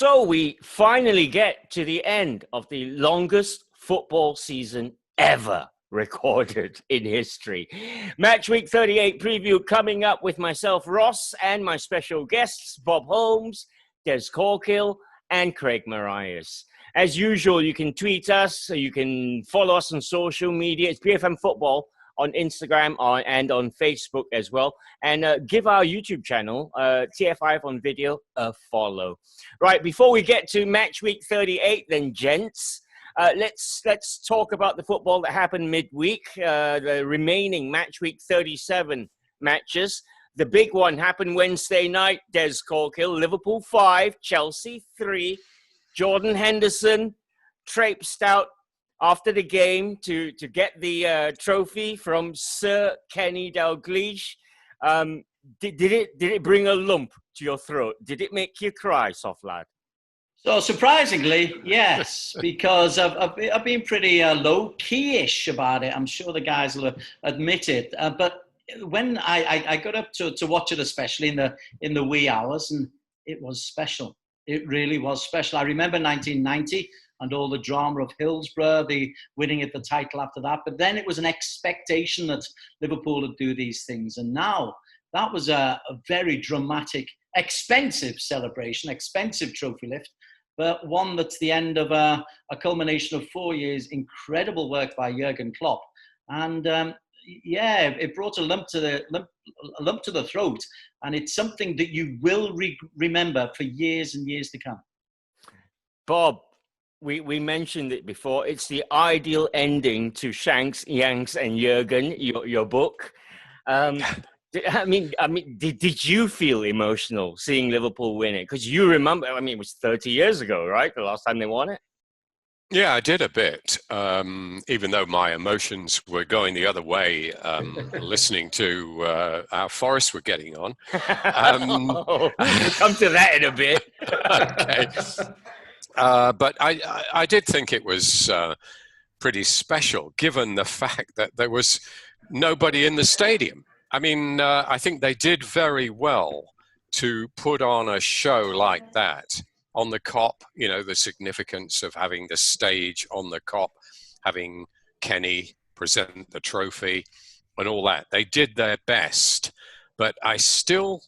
So we finally get to the end of the longest football season ever recorded in history. Matchweek 38 preview coming up with myself, Ross, and my special guests, Bob Holmes, Des Corkill, and Craig Marias. As usual, you can tweet us, you can follow us on social media. It's BFM Football on Instagram and on Facebook as well. And give our YouTube channel, TF5 on video, a follow. Right, before we get to match week 38, then, gents, let's talk about the football that happened midweek, the remaining match week 37 matches. The big one happened Wednesday night, Des Corkill, Liverpool 5, Chelsea 3. Jordan Henderson traipsed out after the game to get the trophy from Sir Kenny Dalglish. Did it bring a lump to your throat? Did it make you cry, soft lad? So surprisingly, yes, because I've been pretty low-key-ish about it. I'm sure the guys will admit it. But when I got up to watch it, especially in the wee hours, and it was special. It really was special. I remember 1990 and all the drama of Hillsborough, the winning at the title after that. But then it was an expectation that Liverpool would do these things. And now that was a very dramatic, expensive celebration, expensive trophy lift, but one that's the end of a culmination of 4 years, incredible work by Jurgen Klopp. And it brought a lump to the throat, and it's something that you will remember for years and years to come. Bob, we mentioned it before. It's the ideal ending to Shanks, Yanks, and Jurgen, your book. Did you feel emotional seeing Liverpool win it? Because you remember, it was 30 years ago, right? The last time they won it. Yeah, I did a bit, even though my emotions were going the other way, listening to how Forest were getting on. We'll come to that in a bit. Okay. But I did think it was pretty special, given the fact that there was nobody in the stadium. I think they did very well to put on a show like that. On the Kop, the significance of having the stage on the Kop, having Kenny present the trophy and all that. They did their best, but I still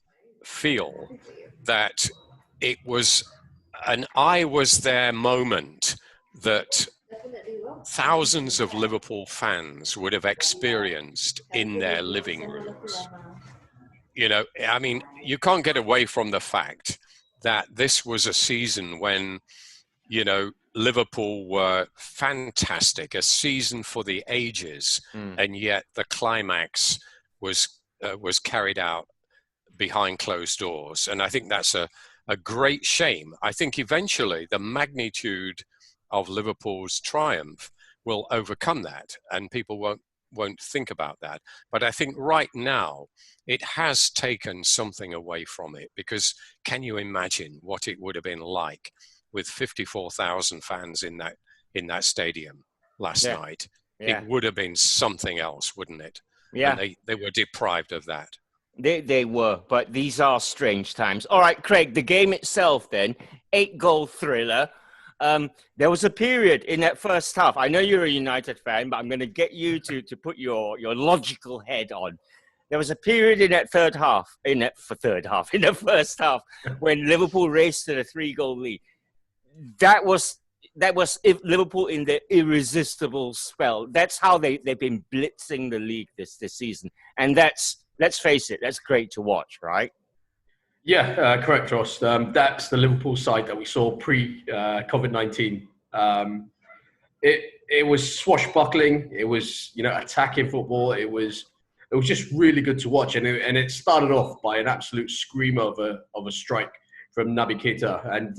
feel that it was an I was there moment that thousands of Liverpool fans would have experienced in their living rooms. You can't get away from the fact that this was a season when, Liverpool were fantastic, a season for the ages, and yet the climax was carried out behind closed doors. And I think that's a great shame. I think eventually the magnitude of Liverpool's triumph will overcome that, and people won't think about that. But I think right now it has taken something away from it, because can you imagine what it would have been like with 54,000 fans in that stadium last night? Yeah. It would have been something else, wouldn't it? Yeah. And they were deprived of that. They were, but these are strange times. All right, Craig, the game itself then, 8-goal thriller. There was a period in that first half. I know you're a United fan, but I'm going to get you to put your logical head on. There was a period in that in the first half, when Liverpool raced to the 3-goal lead. That was Liverpool in their irresistible spell. That's how they've been blitzing the league this season. And let's face it, that's great to watch, right? Yeah, correct, Ross. That's the Liverpool side that we saw pre-COVID-19. It was swashbuckling. It was, attacking football. It was just really good to watch. And it started off by an absolute screamer of a strike from Naby Keita. And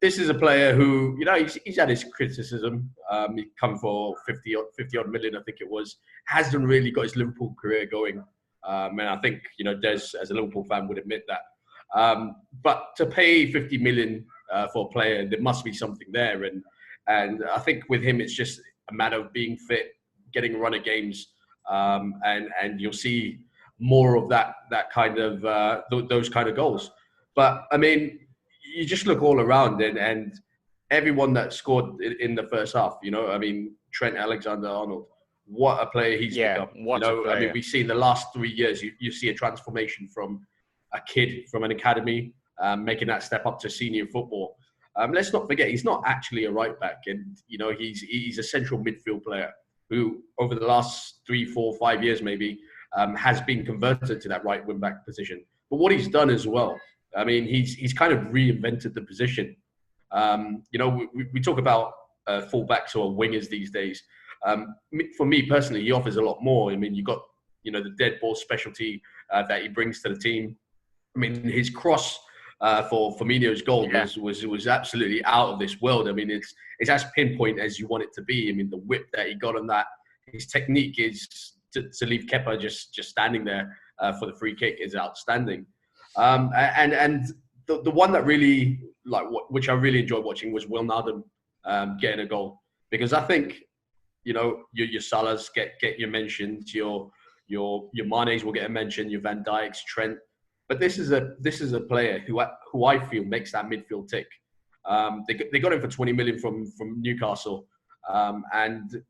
this is a player who, he's had his criticism. He come for 50 odd million, I think it was. Hasn't really got his Liverpool career going. And I think, Des, as a Liverpool fan, would admit that. But to pay 50 million for a player, there must be something there. And I think with him, it's just a matter of being fit, getting a run of games, and you'll see more of that kind of those kind of goals. But you just look all around and everyone that scored in the first half, I mean, Trent Alexander-Arnold, what a player he's become. What a player. I mean, we see in the last 3 years, you see a transformation from a kid from an academy, making that step up to senior football. Let's not forget, he's not actually a right back, and he's a central midfield player who, over the last 3, 4, 5 years maybe, has been converted to that right wing back position. But what he's done as well, I mean, he's kind of reinvented the position. We talk about fullbacks or wingers these days. For me personally, he offers a lot more. I mean, you got the dead ball specialty that he brings to the team. I mean, his cross for Firmino's goal was absolutely out of this world. I mean, it's as pinpoint as you want it to be. I mean, the whip that he got on that, his technique is to leave Kepa just standing there for the free kick is outstanding. And the one that really which I really enjoyed watching was Wijnaldum getting a goal, because I think your Salahs get your mentions, your Manes will get a mention, your Van Dijks, Trent. But this is a player who I feel makes that midfield tick. They got him for 20 million from Newcastle, and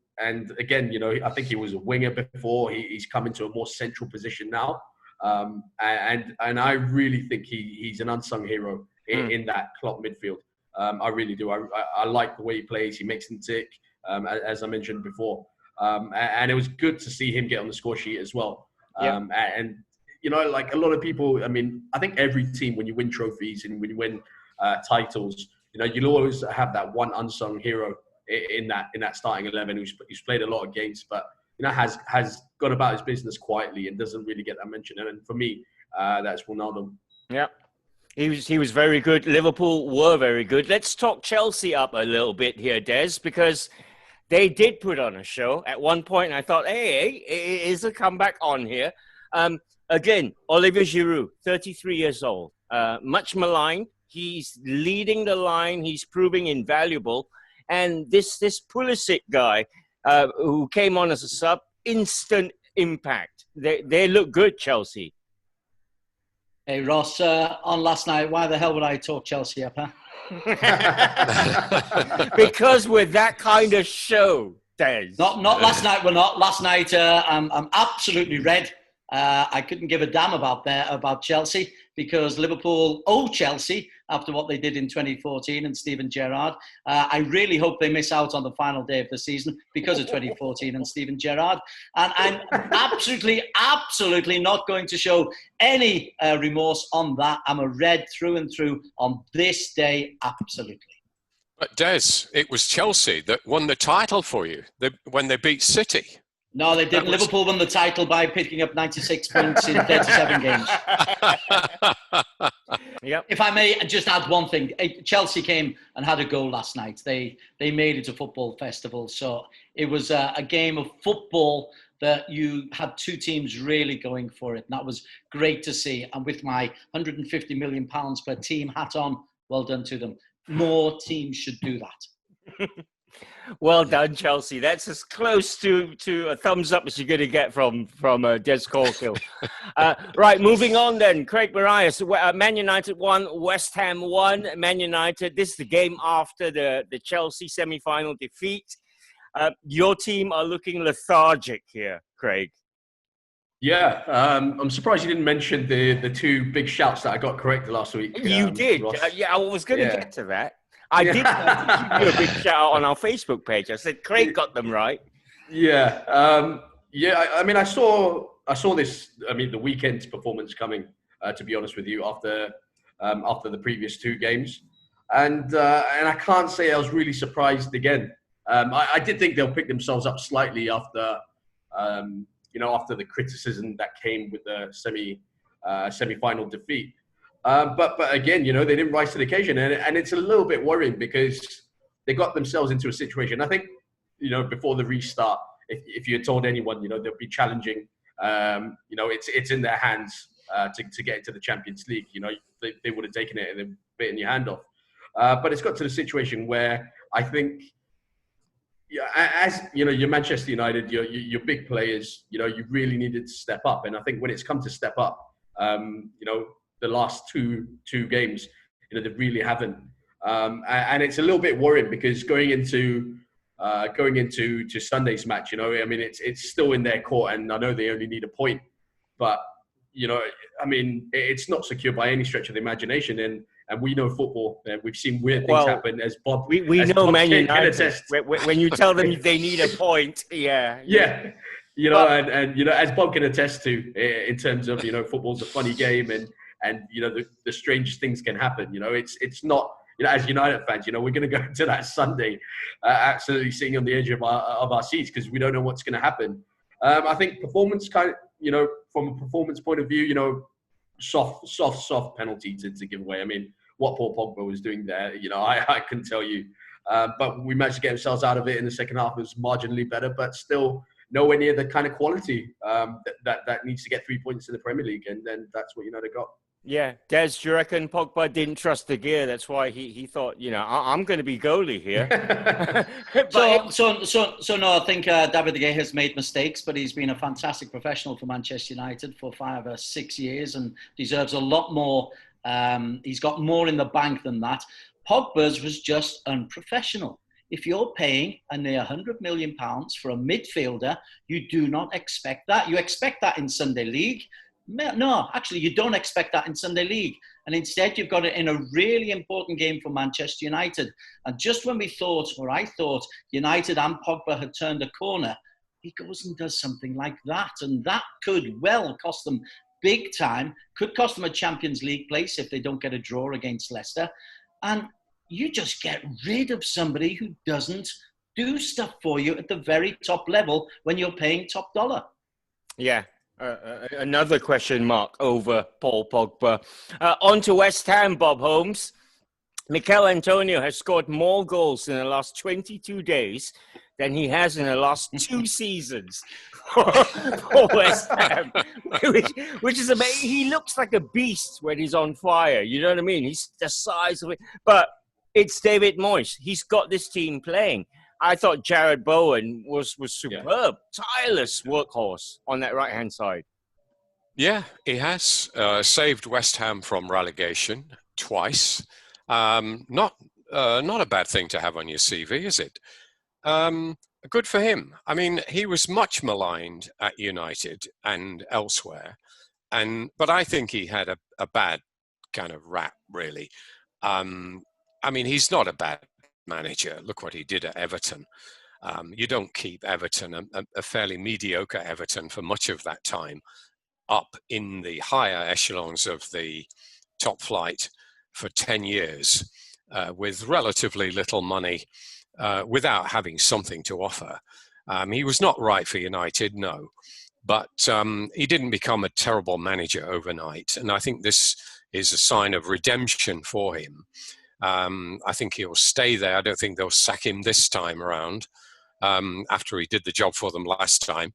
again, I think he was a winger before. He's come into a more central position now, and I really think he's an unsung hero in that Klopp midfield. I really do. I like the way he plays. He makes them tick, as I mentioned before, and it was good to see him get on the score sheet as well. And like a lot of people, I mean, I think every team, when you win trophies and when you win titles, you'll always have that one unsung hero in that starting 11 who's played a lot of games, but has gone about his business quietly and doesn't really get that mention. And for me, that's Wijnaldum. Yeah, he was very good. Liverpool were very good. Let's talk Chelsea up a little bit here, Des, because they did put on a show at one point. I thought, hey, is a comeback on here? Again, Olivier Giroud, 33 years old, much maligned. He's leading the line. He's proving invaluable. And this Pulisic guy who came on as a sub, instant impact. They look good, Chelsea. Hey, Ross, on last night, why the hell would I talk Chelsea up, huh? Because we're that kind of show, Des. Not last night, we're not. Last night, I'm absolutely red. I couldn't give a damn about Chelsea, because Liverpool owe Chelsea after what they did in 2014 and Steven Gerrard. I really hope they miss out on the final day of the season because of 2014 and Steven Gerrard. And I'm absolutely not going to show any remorse on that. I'm a red through and through on this day, absolutely. But Des, it was Chelsea that won the title for you when they beat City. No, they didn't. Liverpool won the title by picking up 96 points in 37 games. Yep. If I may just add one thing. Chelsea came and had a goal last night. They made it a football festival. So it was a game of football that you had two teams really going for it. And that was great to see. And with my £150 million per team hat on, well done to them. More teams should do that. Well done, Chelsea. That's as close to a thumbs up as you're going to get from Des Corkill. Right, moving on then. Craig Marias, Man United won, West Ham won. Man United, this is the game after the Chelsea semi-final defeat. Your team are looking lethargic here, Craig. Yeah, I'm surprised you didn't mention the two big shouts that I got correct last week. You did. I was going to get to that. I did give you a big shout out on our Facebook page. I said Craig got them right. Yeah. I mean, I saw this. I mean, the weekend's performance coming. To be honest with you, after the previous two games, and I can't say I was really surprised again. I did think they'll pick themselves up slightly after the criticism that came with the semi-final defeat. But again, they didn't rise to the occasion, and it's a little bit worrying because they got themselves into a situation. I think, before the restart, if you had told anyone, they'll be challenging. It's in their hands to get into the Champions League. They would have taken it and bitten your hand off. But it's got to the situation where I think, as your Manchester United, your big players, you really needed to step up. And I think when it's come to step up, the last two games, they really haven't. And it's a little bit worrying because going into Sunday's match, I mean, it's still in their court, and I know they only need a point, but I mean, it's not secure by any stretch of the imagination, and we know football. We've seen weird things happen. As Bob, we know Bob Man can United. attest. When you tell them they need a point, yeah. And as Bob can attest to, in terms of football's a funny game, and the strangest things can happen. It's not. As United fans, we're going to go into that Sunday absolutely sitting on the edge of our seats because we don't know what's going to happen. I think performance from a performance point of view, soft penalty to give away. I mean, what Paul Pogba was doing there, I couldn't tell you. But we managed to get ourselves out of it in the second half. It was marginally better, but still nowhere near the kind of quality that needs to get 3 points in the Premier League. And then that's what United got. Yeah, Des, do you reckon Pogba didn't trust the gear? That's why he thought, I'm going to be goalie here. So no, I think David De Gea has made mistakes, but he's been a fantastic professional for Manchester United for 5 or 6 years and deserves a lot more. He's got more in the bank than that. Pogba's was just unprofessional. If you're paying a near £100 million for a midfielder, you do not expect that. You expect that in Sunday League. No, actually, you don't expect that in Sunday League. And instead, you've got it in a really important game for Manchester United. And just when we thought, or I thought, United and Pogba had turned a corner, he goes and does something like that. And that could well cost them big time, could cost them a Champions League place if they don't get a draw against Leicester. And you just get rid of somebody who doesn't do stuff for you at the very top level when you're paying top dollar. Yeah. Another question mark over Paul Pogba. On to West Ham, Bob Holmes. Mikel Antonio has scored more goals in the last 22 days than he has in the last 2 seasons for West Ham, which is amazing. He looks like a beast when he's on fire. You know what I mean? He's the size of it. But it's David Moyes. He's got this team playing. I thought Jared Bowen was superb, tireless workhorse on that right-hand side. Yeah, he has saved West Ham from relegation twice. Not a bad thing to have on your CV, is it? Good for him. I mean, he was much maligned at United and elsewhere, but I think he had a bad kind of rap, really. I mean, he's not a bad manager. Look what he did at Everton. You don't keep Everton, a fairly mediocre Everton, for much of that time, up in the higher echelons of the top flight for 10 years with relatively little money, without having something to offer. He was not right for United, no, but he didn't become a terrible manager overnight. And I think this is a sign of redemption for him. I think he'll stay there. I don't think they'll sack him this time around after he did the job for them last time.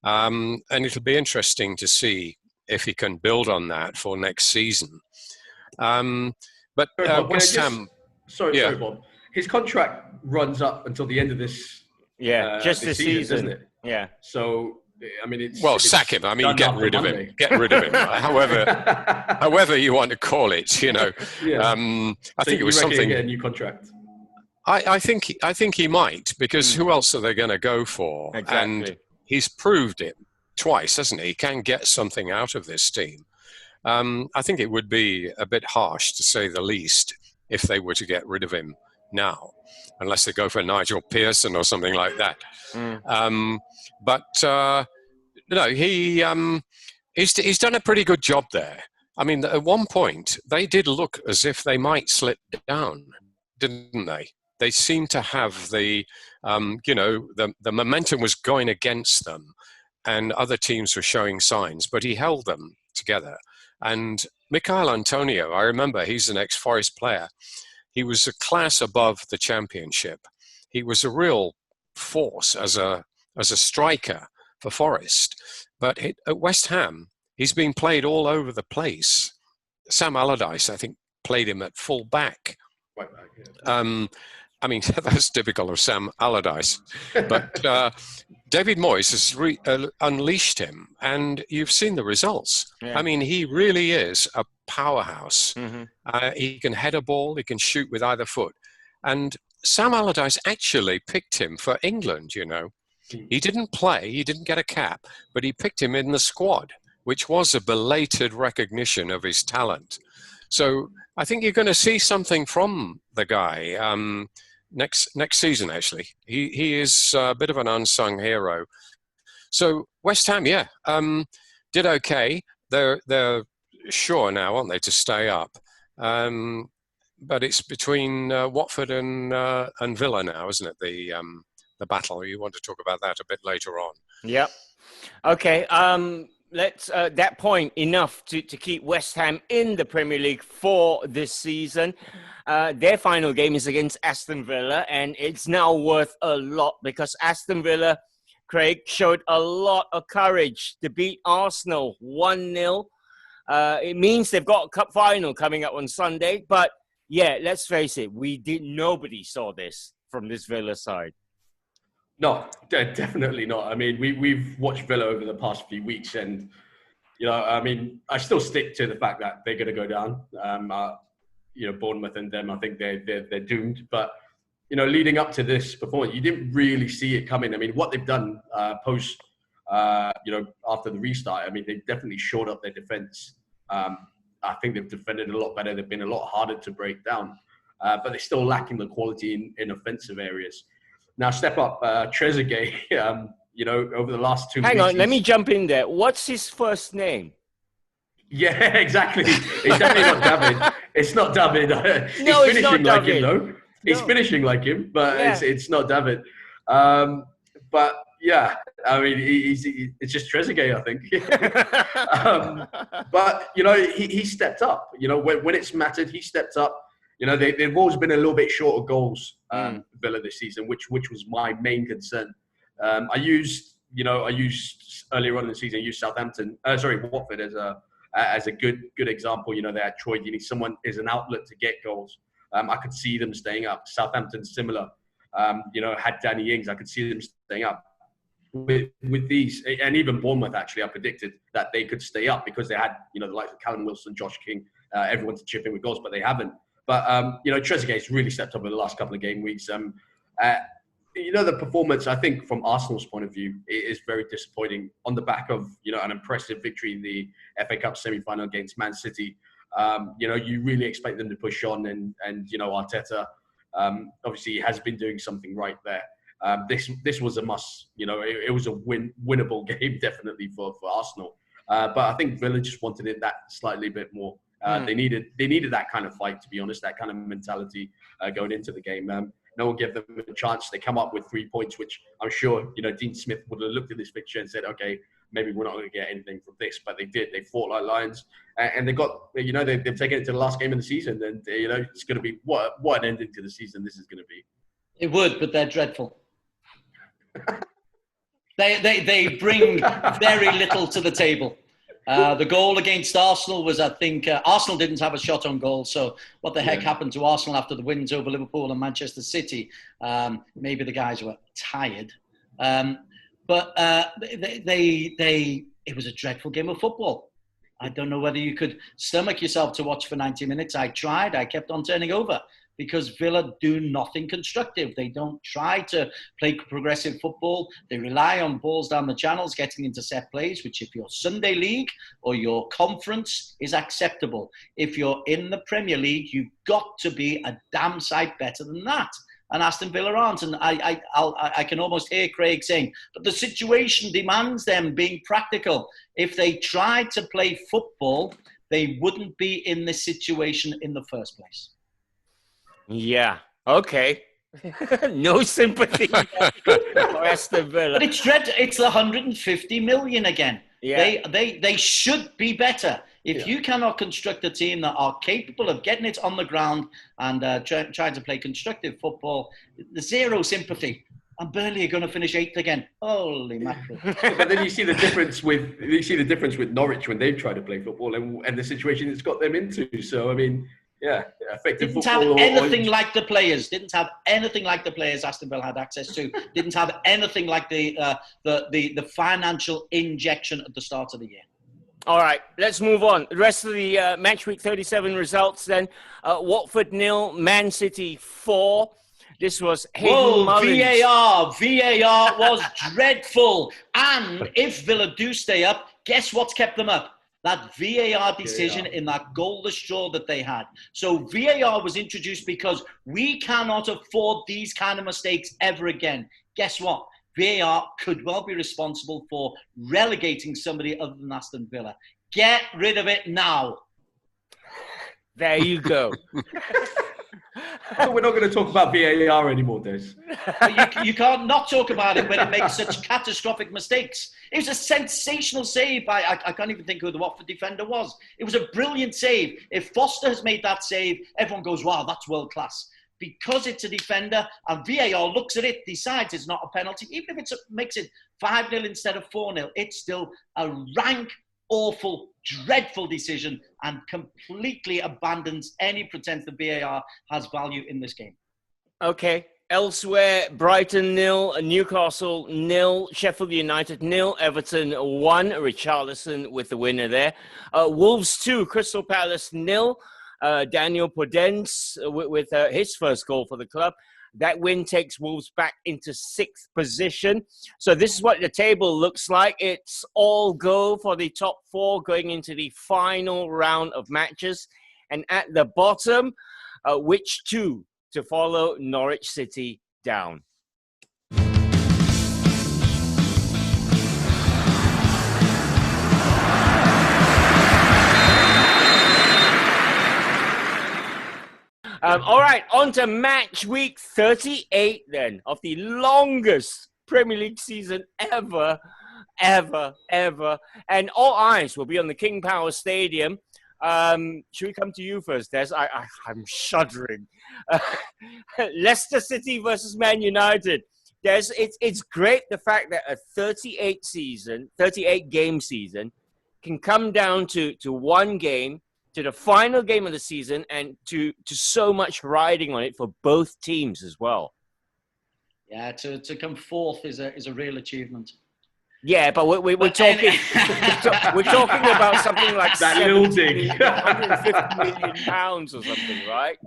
And it'll be interesting to see if he can build on that for next season. But West Ham... Sorry, Bob. His contract runs up until the end of this just this season, isn't it? Yeah. So... I mean, it's sack him. I mean, get rid of him. Get rid of him. However you want to call it, Yeah. I think it was something. Get a new contract. I think he might, because who else are they going to go for? Exactly. And he's proved it twice, hasn't he? He can get something out of this team. I think it would be a bit harsh, to say the least, if they were to get rid of him now, unless they go for Nigel Pearson or something like that. But he's done a pretty good job there. I mean, at one point they did look as if they might slip down, didn't they? They seemed to have the momentum was going against them, and other teams were showing signs. But he held them together. And Mikel Antonio, I remember, he's an ex-Forest player. He was a class above the Championship. He was a real force as a striker for Forest. But at West Ham, he's been played all over the place. Sam Allardyce, I think, played him at full back. Right back, yeah. I mean, that's typical of Sam Allardyce. But David Moyes has unleashed him, and you've seen the results. Yeah. I mean, he really is a powerhouse. Mm-hmm. He can head a ball, he can shoot with either foot. And Sam Allardyce actually picked him for England, you know. He didn't play, he didn't get a cap, but he picked him in the squad, which was a belated recognition of his talent. So I think you're going to see something from the guy next season, actually. He is a bit of an unsung hero. So West Ham, did okay. They're sure now, aren't they, to stay up. But it's between Watford and Villa now, isn't it? The battle. You want to talk about that a bit later on. Yep. Okay. Let's that point enough to keep West Ham in the Premier League for this season. Their final game is against Aston Villa, and it's now worth a lot because Aston Villa, Craig, showed a lot of courage to beat Arsenal 1-0. It means they've got a cup final coming up on Sunday, but yeah, let's face it, nobody saw this from this Villa side. No, definitely not. I mean, we've watched Villa over the past few weeks, and I mean, I still stick to the fact that they're going to go down. Bournemouth and them, I think they're doomed. But leading up to this performance, you didn't really see it coming. I mean, what they've done post, after the restart, I mean, they've definitely shored up their defence. I think they've defended a lot better. They've been a lot harder to break down, but they're still lacking the quality in offensive areas. Now, step up Trezeguet, over the last 2 weeks. Hang on, let me jump in there. What's his first name? Yeah, exactly. It's definitely not David. It's not David. No, He's it's not finishing like David. him, though. He's finishing like him, but Yeah. it's not David. But yeah, I mean, it's just Trezeguet, I think. But he stepped up. When it's mattered, he stepped up. They've always been a little bit short of goals, Villa this season, which was my main concern. I used earlier on in the season, I used Watford as a good example. They had Troy Deeney, someone is an outlet to get goals. I could see them staying up. Southampton similar. Had Danny Ings, I could see them staying up. With these, and even Bournemouth, actually, I predicted that they could stay up because they had, the likes of Callum Wilson, Josh King, everyone to chip in with goals, but they haven't. But, Trezeguet's really stepped up in the last couple of game weeks. The performance, I think, from Arsenal's point of view, is very disappointing on the back of, an impressive victory in the FA Cup semi-final against Man City. You really expect them to push on and Arteta, obviously, has been doing something right there. This was a must. It was a winnable game, definitely for Arsenal. But I think Villa just wanted it that slightly bit more. They needed that kind of fight, to be honest, that kind of mentality going into the game. No one gave them a chance. They come up with 3 points, which I'm sure Dean Smith would have looked at this picture and said, okay, maybe we're not going to get anything from this. But they did. They fought like lions, and they got. They've taken it to the last game of the season, and it's going to be what an ending to the season this is going to be. It would, but they're dreadful. They bring very little to the table. The goal against Arsenal was, I think, Arsenal didn't have a shot on goal. So what the heck happened to Arsenal after the wins over Liverpool and Manchester City? Maybe the guys were tired. But it was a dreadful game of football. I don't know whether you could stomach yourself to watch for 90 minutes. I tried. I kept on turning over because Villa do nothing constructive. They don't try to play progressive football. They rely on balls down the channels, getting into set plays, which if you're Sunday League or your conference is acceptable. If you're in the Premier League, you've got to be a damn sight better than that. And Aston Villa aren't. And I can almost hear Craig saying, but the situation demands them being practical. If they tried to play football, they wouldn't be in this situation in the first place. Yeah. Okay. No sympathy for Aston Villa. But it's the 150 million again. Yeah. They should be better. If you cannot construct a team that are capable of getting it on the ground and trying to play constructive football, zero sympathy. And Burnley are going to finish 8th again. Holy mackerel! But then you see the difference with Norwich when they've tried to play football and the situation it's got them into. So I mean, effective Didn't football. have anything like the players. Didn't have anything like the players Aston Villa had access to. Didn't have anything like the financial injection at the start of the year. All right, let's move on. The rest of the Matchweek 37 results then. Watford 0, Man City 4. This was Hayden Mullins. VAR was dreadful. And if Villa do stay up, guess what's kept them up? That VAR decision in that goalless draw that they had. So VAR was introduced because we cannot afford these kind of mistakes ever again. Guess what? VAR could well be responsible for relegating somebody other than Aston Villa. Get rid of it now. There you go. So we're not going to talk about VAR anymore, Des. You can't not talk about it when it makes such catastrophic mistakes. It was a sensational save by, I can't even think who the Watford defender was. It was a brilliant save. If Foster has made that save, everyone goes, wow, that's world class. Because it's a defender and VAR looks at it, decides it's not a penalty, even if it makes it 5-0 instead of 4-0, it's still a rank, awful, dreadful decision and completely abandons any pretense that VAR has value in this game. Okay. Elsewhere, Brighton 0, Newcastle 0, Sheffield United 0, Everton 1, Richarlison with the winner there. Wolves 2, Crystal Palace 0. Daniel Podence with his first goal for the club. That win takes Wolves back into 6th position. So this is what the table looks like. It's all go for the top 4 going into the final round of matches. And at the bottom, which 2 to follow Norwich City down? All right, on to match week 38 then, of the longest Premier League season ever. And all eyes will be on the King Power Stadium. Should we come to you first, Des? I'm shuddering. Leicester City versus Man United. Des, it's great the fact that a 38 game season can come down to one game, to the final game of the season, and to so much riding on it for both teams as well. Yeah, to come fourth is a real achievement. Yeah, but we're talking we're talking about something like that little dig, £150 million or something, right?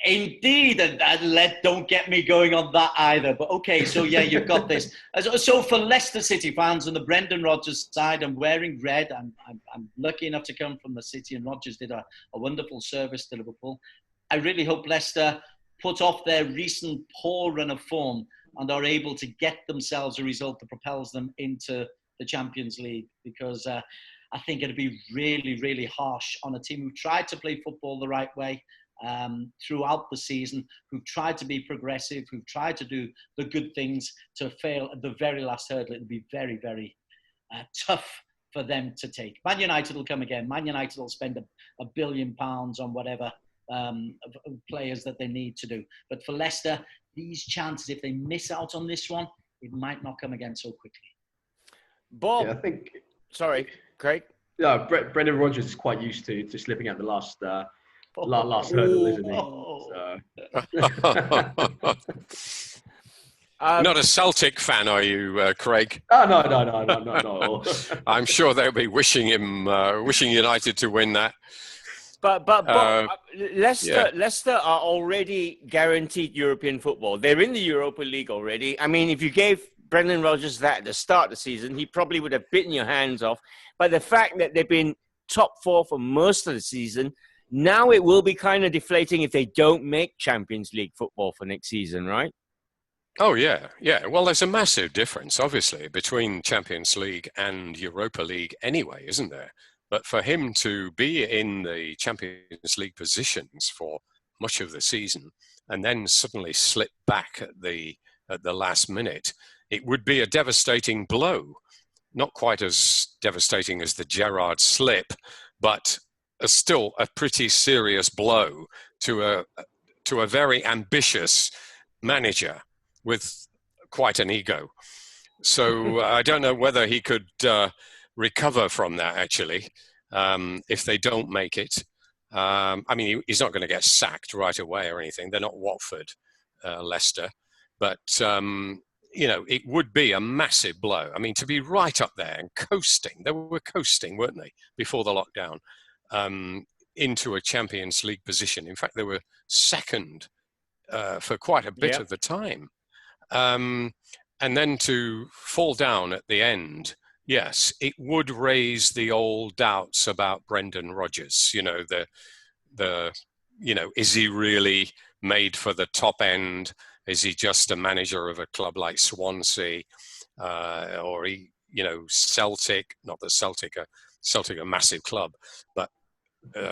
Indeed, and don't get me going on that either. But okay, so yeah, you've got this. So for Leicester City fans on the Brendan Rodgers side, I'm wearing red. I'm lucky enough to come from the city, and Rodgers did a wonderful service to Liverpool. I really hope Leicester put off their recent poor run of form and are able to get themselves a result that propels them into the Champions League, because I think it'd be really, really harsh on a team who tried to play football the right way throughout the season, who've tried to be progressive, who've tried to do the good things, to fail at the very last hurdle. It'll be very, very tough for them to take. Man United will come again. Man United will spend £1 billion on whatever players that they need to do. But for Leicester, these chances, if they miss out on this one, it might not come again so quickly. Bob, yeah, I think. Sorry, Craig. Yeah, Brendan Rodgers is quite used to slipping at the last hurdle, isn't he? So. Not a Celtic fan, are you, Craig? Oh, no, not at all. I'm sure they'll be wishing United to win that. But Leicester are already guaranteed European football. They're in the Europa League already. I mean, if you gave Brendan Rodgers that at the start of the season, he probably would have bitten your hands off. But the fact that they've been top 4 for most of the season, now it will be kind of deflating if they don't make Champions League football for next season, right? Oh, yeah. Well, there's a massive difference, obviously, between Champions League and Europa League anyway, isn't there? But for him to be in the Champions League positions for much of the season and then suddenly slip back at the last minute, it would be a devastating blow. Not quite as devastating as the Gerrard slip, but still a pretty serious blow to a very ambitious manager with quite an ego. So I don't know whether he could recover from that, actually, if they don't make it. I mean, he's not going to get sacked right away or anything. They're not Watford, Leicester. But, it would be a massive blow. I mean, to be right up there and coasting. They were coasting, weren't they, before the lockdown, into a Champions League position. In fact, they were second for quite a bit of the time. And then to fall down at the end, yes, it would raise the old doubts about Brendan Rodgers. Is he really made for the top end? Is he just a manager of a club like Swansea, or Celtic? Not that Celtic are a massive club, but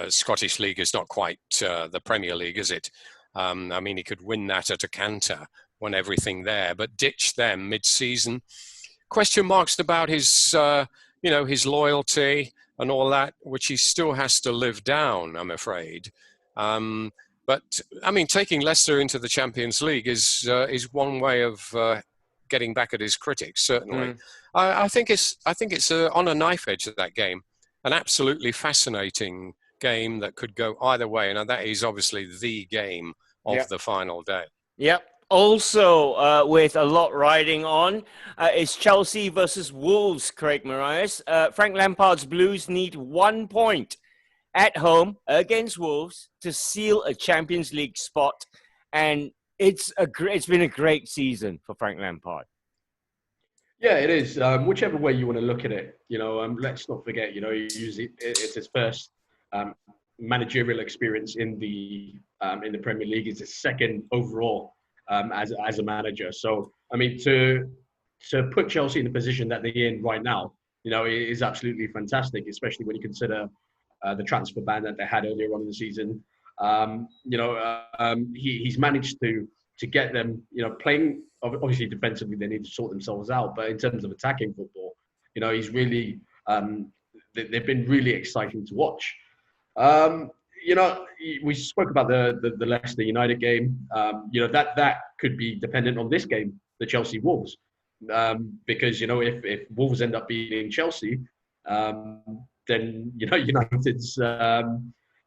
Scottish League is not quite the Premier League, is it? I mean, he could win that at a canter, won everything there, but ditch them mid-season. Question marks about his loyalty and all that, which he still has to live down, I'm afraid. But I mean, taking Leicester into the Champions League is one way of getting back at his critics. Certainly, I think it's on a knife edge of that game, an absolutely fascinating game that could go either way, and that is obviously the game of the final day. Yep. Also, with a lot riding on, is Chelsea versus Wolves, Craig Marias. Frank Lampard's Blues need 1 point at home against Wolves to seal a Champions League spot. And it's been a great season for Frank Lampard. Yeah, it is. Whichever way you want to look at it, let's not forget, it's his first managerial experience in the Premier League. It's his second overall as a manager. So, I mean, to put Chelsea in the position that they're in right now, is absolutely fantastic, especially when you consider the transfer ban that they had earlier on in the season. He's managed to get them, playing. Obviously, defensively, they need to sort themselves out. But in terms of attacking football, he's really. They've been really exciting to watch. We spoke about the Leicester United game. That could be dependent on this game, the Chelsea Wolves, because if Wolves end up beating Chelsea, then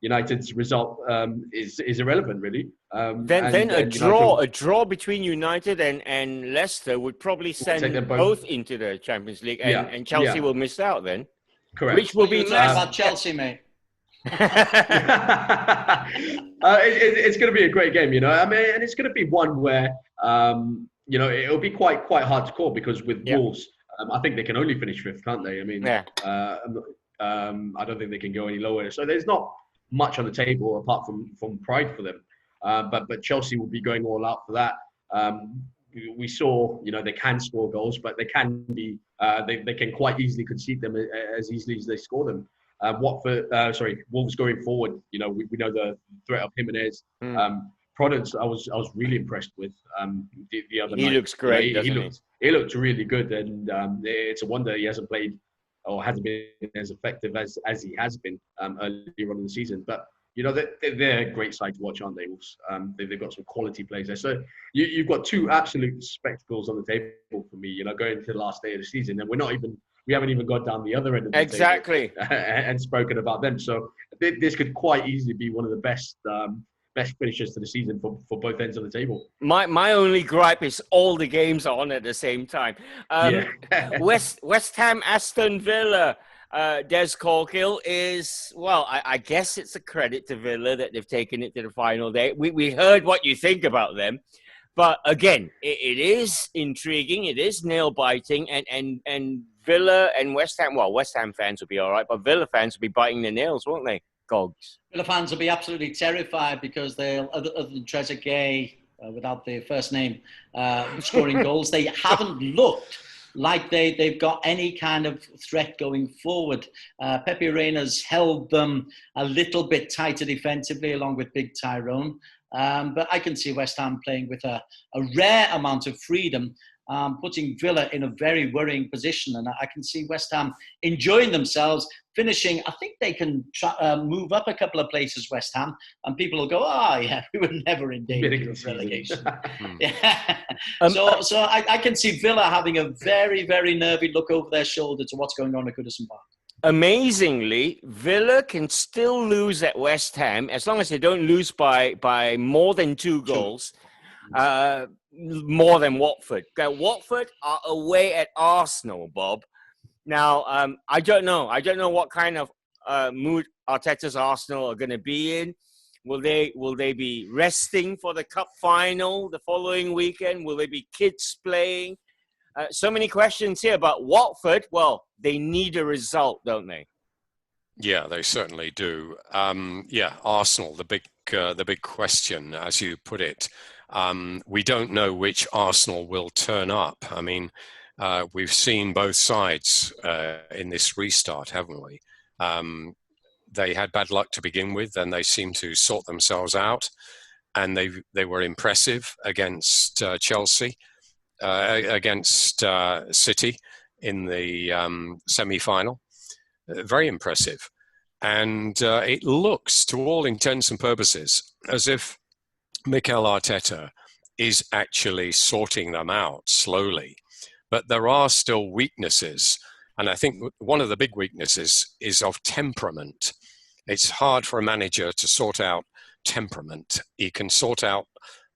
United's result is irrelevant, really. Then a draw between United and Leicester would probably send them both into the Champions League, and Chelsea will miss out then. Correct. Which will be about Chelsea, mate. It's going to be a great game, and it's going to be one where it'll be quite hard to call, because with Wolves, I think they can only finish fifth, can't they? I mean, I don't think they can go any lower. So there's not much on the table apart from pride for them. But Chelsea will be going all out for that. We saw, they can score goals, but they can be they can quite easily concede them as easily as they score them. Wolves going forward, we know the threat of Jimenez. Prudence, I was really impressed with the other night. He looks great, he looked really good, and it's a wonder he hasn't played or hasn't been as effective as he has been earlier on in the season. But they're a great side to watch, aren't they, Wolves? They've got some quality players there. So you've got two absolute spectacles on the table for me, going into the last day of the season, and we haven't even got down the other end of the table and spoken about them. So this could quite easily be one of the best finishes to the season for both ends of the table. My only gripe is all the games are on at the same time. West Ham, Aston Villa. Des Corkill is, I guess it's a credit to Villa that they've taken it to the final day. We heard what you think about them. But again, it is intriguing. It is nail-biting. And Villa and West Ham, West Ham fans will be all right, but Villa fans will be biting their nails, won't they, Gogs? Villa fans will be absolutely terrified because they'll, other than Trezeguet, without their first name, scoring goals, they haven't looked like they've got any kind of threat going forward. Pepe Reina's held them a little bit tighter defensively, along with Big Tyrone. But I can see West Ham playing with a rare amount of freedom, putting Villa in a very worrying position. And I can see West Ham enjoying themselves, finishing. I think they can move up a couple of places, West Ham, and people will go, we were never in danger of relegation. So I can see Villa having a very, very nervy look over their shoulder to what's going on at Goodison Park. amazingly, Villa can still lose at West Ham as long as they don't lose by more than 2 goals. More than Watford. Watford are away at Arsenal, Bob. Now, I don't know. I don't know what kind of mood Arteta's Arsenal are going to be in. Will they be resting for the cup final the following weekend? Will there be kids playing? So many questions here. But Watford, well, they need a result, don't they? Yeah, they certainly do. Arsenal, the big question, as you put it. We don't know which Arsenal will turn up. I mean, we've seen both sides in this restart, haven't we? They had bad luck to begin with, and they seem to sort themselves out. And they were impressive against Chelsea, against City in the semi-final. Very impressive. And it looks, to all intents and purposes, as if Mikel Arteta is actually sorting them out slowly. But there are still weaknesses. And I think one of the big weaknesses is of temperament. It's hard for a manager to sort out temperament. He can sort out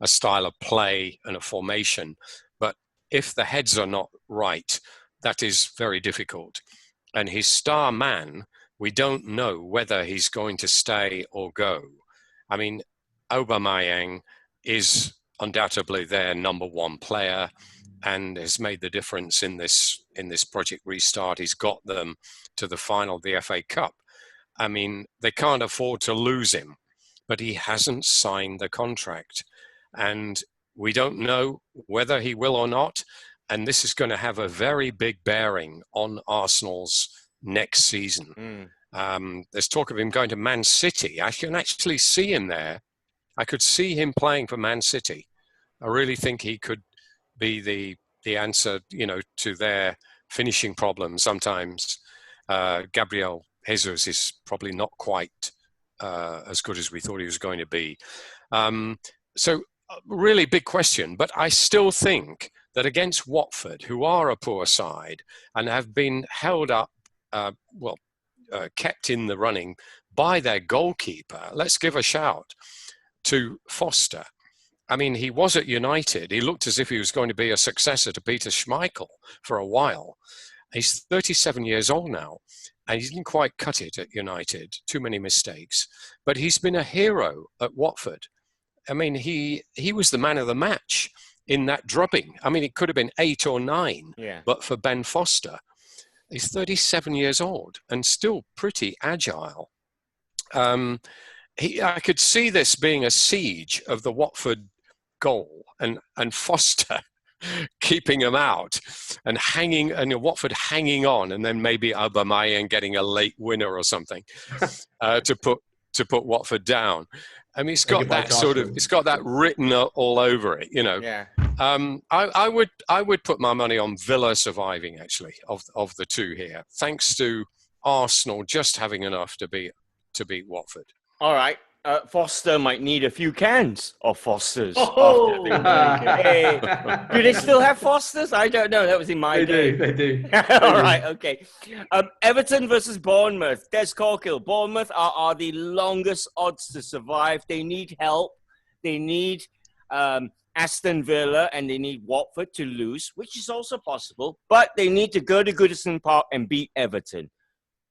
a style of play and a formation. But if the heads are not right, that is very difficult. And his star man, we don't know whether he's going to stay or go. I mean, Aubameyang is undoubtedly their number one player and has made the difference in this Project Restart. He's got them to the final of the FA Cup. I mean, they can't afford to lose him, but he hasn't signed the contract. And we don't know whether he will or not. And this is going to have a very big bearing on Arsenal's next season. There's talk of him going to Man City. I can actually see him there. I could see him playing for Man City. I really think he could be the answer, to their finishing problems. Sometimes Gabriel Jesus is probably not quite as good as we thought he was going to be. So really big question, but I still think that against Watford, who are a poor side and have been held up, kept in the running by their goalkeeper, let's give a shout to Foster. I mean, he was at United. He looked as if he was going to be a successor to Peter Schmeichel for a while. He's 37 years old now, and he didn't quite cut it at United. Too many mistakes. But he's been a hero at Watford. I mean, he was the man of the match in that drubbing. I mean, it could have been 8 or 9, but for Ben Foster. He's 37 years old and still pretty agile. I could see this being a siege of the Watford goal and Foster keeping him out and Watford hanging on, and then maybe Aubameyang getting a late winner or something to put Watford down. I mean, it's got that written all over it, Yeah. I would put my money on Villa surviving, actually, of the two here, thanks to Arsenal just having enough to beat Watford. All right. Foster might need a few cans of Fosters. Oh, Hey, do they still have Fosters? I don't know. That was in my day. They do. All right, okay. Everton versus Bournemouth. Des Corkill. Bournemouth are the longest odds to survive. They need help. They need Aston Villa and they need Watford to lose, which is also possible. But they need to go to Goodison Park and beat Everton.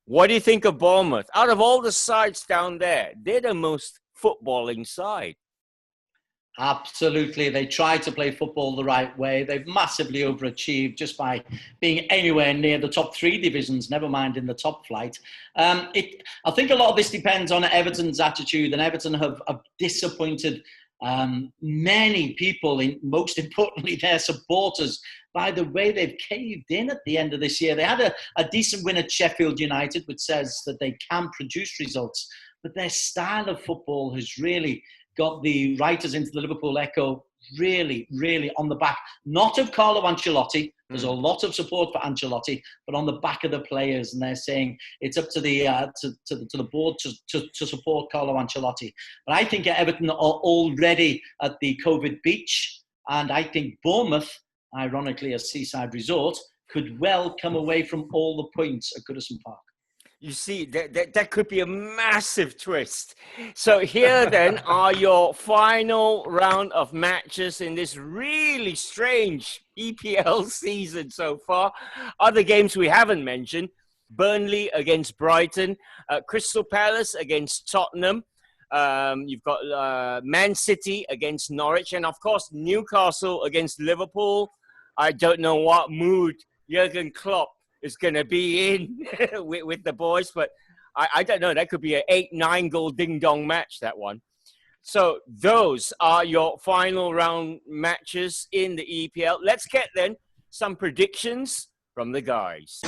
What do you think of Bournemouth? Out of all the sides down there, they're the most footballing side. Absolutely. They tried to play football the right way. They've massively overachieved just by being anywhere near the top 3 divisions, never mind in the top flight. I think a lot of this depends on Everton's attitude, and Everton have disappointed many people, most importantly their supporters, by the way they've caved in at the end of this year. They had a decent win at Sheffield United, which says that they can produce results, but their style of football has really got the writers into the Liverpool Echo really, really on the back, not of Carlo Ancelotti. There's a lot of support for Ancelotti, but on the back of the players, and they're saying it's up to the to the board to support Carlo Ancelotti. But I think Everton are already at the COVID beach, and I think Bournemouth, ironically a seaside resort, could well come away from all the points at Goodison Park. You see, that could be a massive twist. So here then are your final round of matches in this really strange EPL season so far. Other games we haven't mentioned: Burnley against Brighton, Crystal Palace against Tottenham. You've got Man City against Norwich, and of course Newcastle against Liverpool. I don't know what mood Jurgen Klopp is going to be in with the boys, but I don't know. That could be an 8-9 goal ding-dong match, that one. So those are your final round matches in the EPL. Let's get then some predictions from the guys.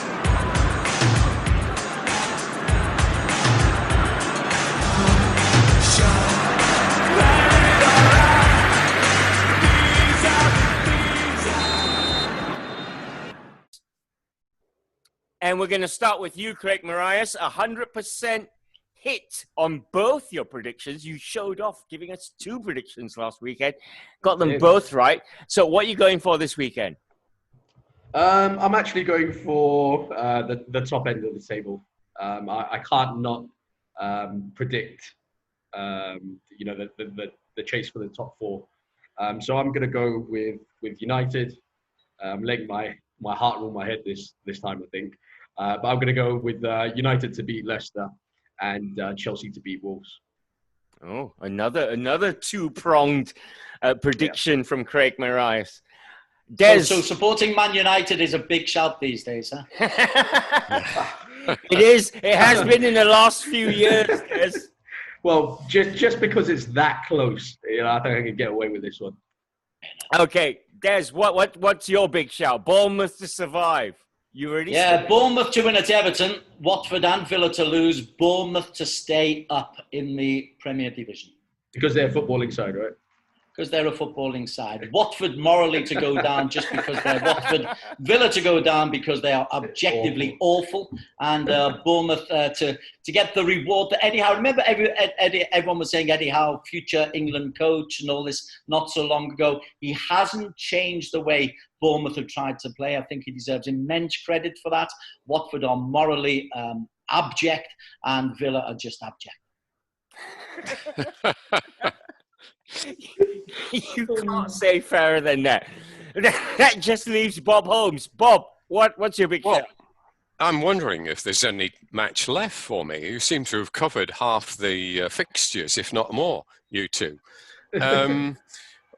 And we're going to start with you, Craig Marias. 100% hit on both your predictions. You showed off giving us 2 predictions last weekend. Got them both right. So what are you going for this weekend? I'm actually going for the top end of the table. I can't not predict, the chase for the top 4. So I'm going to go with United. Letting my heart rule my head this time, I think. But I'm going to go with United to beat Leicester and Chelsea to beat Wolves. Oh, another 2-pronged prediction from Craig Marias. Des. So supporting Man United is a big shout these days, huh? It is. It has been in the last few years, Des. Well, just because it's that close, I think I can get away with this one. Okay, Des, what's your big shout? Bournemouth to survive. You already said Bournemouth to win at Everton, Watford and Villa to lose, Bournemouth to stay up in the Premier Division. Because they're a footballing side, right? Because they're a footballing side. Watford morally to go down just because they're Watford. Villa to go down because they are objectively awful. And Bournemouth to get the reward that Eddie Howe. Remember everyone was saying Eddie Howe, future England coach and all this not so long ago. He hasn't changed the way Bournemouth have tried to play. I think he deserves immense credit for that. Watford are morally abject and Villa are just abject. You can't say fairer than that. That just leaves Bob Holmes. Bob, what's your big shout? I'm wondering if there's any match left for me. You seem to have covered half the fixtures, if not more, you two.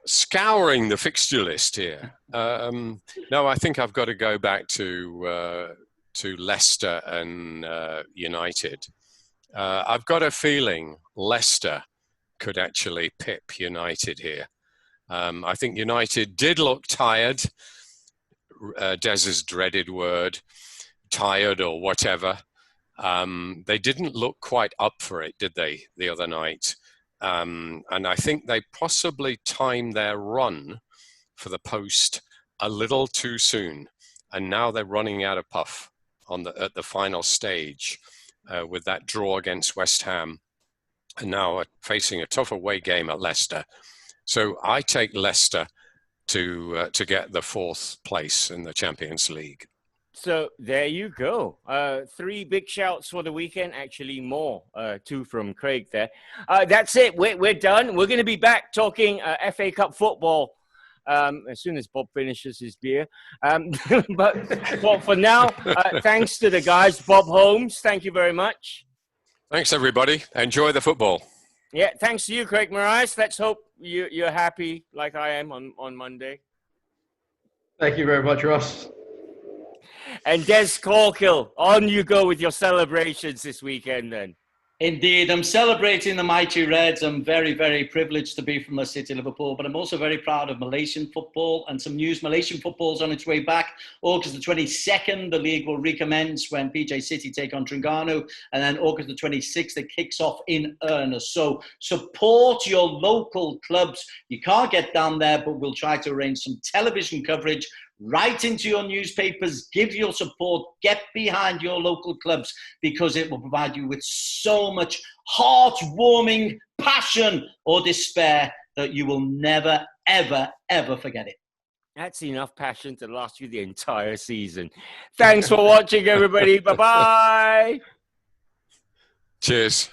Scouring the fixture list here. No, I think I've got to go back to Leicester and United. I've got a feeling Leicester could actually pip United here. I think United did look tired. Des's dreaded word, tired or whatever. They didn't look quite up for it, did they, the other night? And I think they possibly timed their run for the post a little too soon. And now they're running out of puff at the final stage with that draw against West Ham. And now facing a tough away game at Leicester. So I take Leicester to get the 4th place in the Champions League. So there you go. 3 big shouts for the weekend. Actually, more. 2 from Craig there. That's it. We're done. We're going to be back talking FA Cup football as soon as Bob finishes his beer. But for now, thanks to the guys. Bob Holmes, thank you very much. Thanks, everybody. Enjoy the football. Yeah, thanks to you, Craig Marias. Let's hope you're happy like I am on Monday. Thank you very much, Ross. And Des Corkill, on you go with your celebrations this weekend then. Indeed, I'm celebrating the mighty Reds. I'm very, very privileged to be from the city of Liverpool, but I'm also very proud of Malaysian football and some news. Malaysian football's on its way back. August the 22nd, the league will recommence when PJ City take on Terengganu, and then August the 26th, it kicks off in earnest. So support your local clubs. You can't get down there, but we'll try to arrange some television coverage. Write into your newspapers, give your support, get behind your local clubs, because it will provide you with so much heartwarming passion or despair that you will never, ever, ever forget it. That's enough passion to last you the entire season. Thanks for watching, everybody. Bye-bye. Cheers.